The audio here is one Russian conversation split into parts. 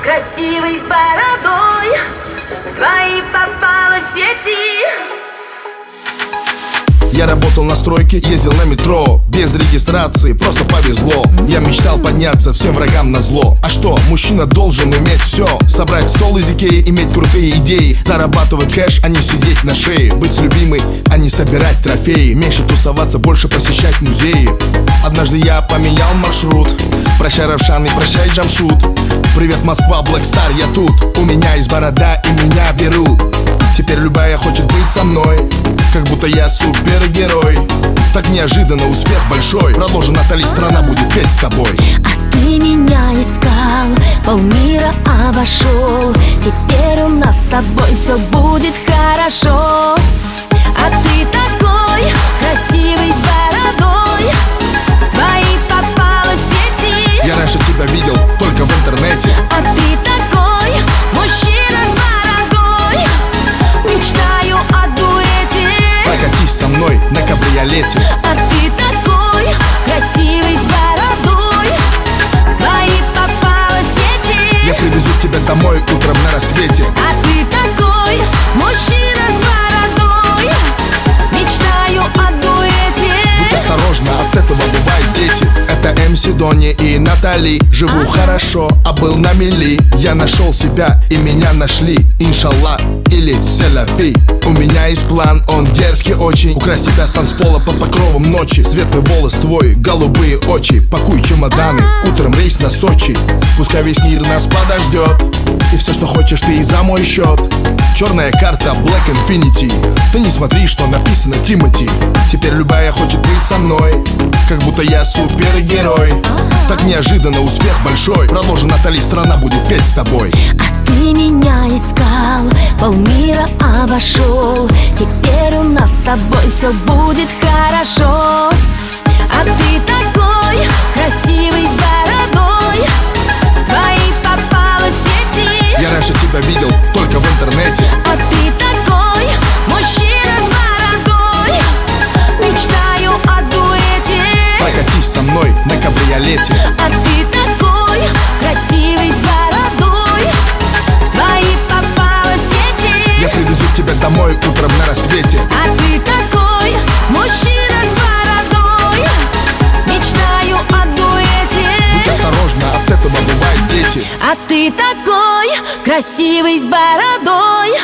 красивый с бородой, в твои попала сети. Я работал на стройке, ездил на метро, без регистрации, просто повезло. Я мечтал подняться всем врагам назло. А что, мужчина должен уметь все: собрать стол из Икеи, иметь крутые идеи, зарабатывать кэш, а не сидеть на шее, быть с любимой, а не собирать трофеи, меньше тусоваться, больше посещать музеи. Однажды я поменял маршрут. Прощай, Равшан, и прощай, Джамшут. Привет, Москва, Блэкстар, я тут. У меня есть борода, и меня берут. Теперь любая хочет быть со мной, как будто я супергерой. Так неожиданно успех большой. Продолжи, Натали, страна будет петь с тобой. А ты меня искал, полмира обошел. Теперь у нас с тобой все будет хорошо. А ты такой красивый с бородой, в твои попала сети. Я раньше тебя видел только в интернете. А ты такой мужчина с бородой, мечтаю о дуэте. Прокатись со мной на кабриолете. А ты такой красивый с бородой, в твои попала сети. Я привезу тебя домой утром на рассвете. А ты такой мужчина с бородой, мечтаю о дуэте. Будь осторожна, от этого бывают дети. Это МС Дони и Натали. Живу хорошо, а был на мели. Я нашел себя и меня нашли. Иншаллах или селяфи. У меня есть план, он дерзкий очень. Украсть тебя с танцпола под покровом ночи. Светлый волос твой, голубые очи. Пакуй чемоданы, утром рейс на Сочи. Пускай весь мир нас подождет, и все, что хочешь, ты и за мой счет. Черная карта Black Infinity. Ты не смотри, что написано Тимати. Теперь любая хочет быть со мной, как будто я супергерой. Так неожиданно успех большой. Продолжи, Натали, страна будет петь с тобой. А ты меня искал, полмира обошел. Теперь у нас с тобой все будет хорошо. А ты такой красивый с бородой, в твои попала сети. Я раньше тебя видел только в интернете. А ты такой мужчина с бородой, мечтаю о дуэте. Прокатись со мной на кабриолете. А ты такой красивый с бородой, в твои попала сети. Я привезу тебя домой утром на рассвете. А ты такой мужчина с бородой, мечтаю о дуэте. Будь осторожна, от этого бывают дети. А ты такой красивый с бородой,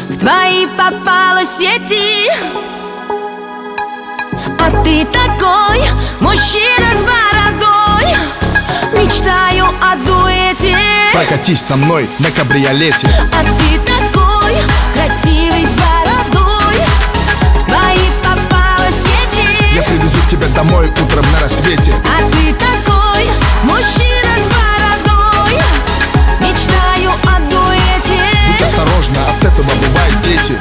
в твои попала сети. А ты такой мужчина с бородой, мечтаю о дуэте. Прокатись со мной на кабриолете. А ты такой красивый с бородой, в твои попала сети. Я привезу тебя домой утром на рассвете. А ты такой мужчина с бородой, мечтаю о дуэте. Будь осторожна, от этого бывают дети.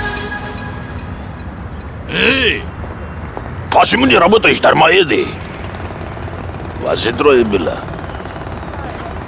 Эй! Почему не работаешь, дармоеды? Вас же трое было.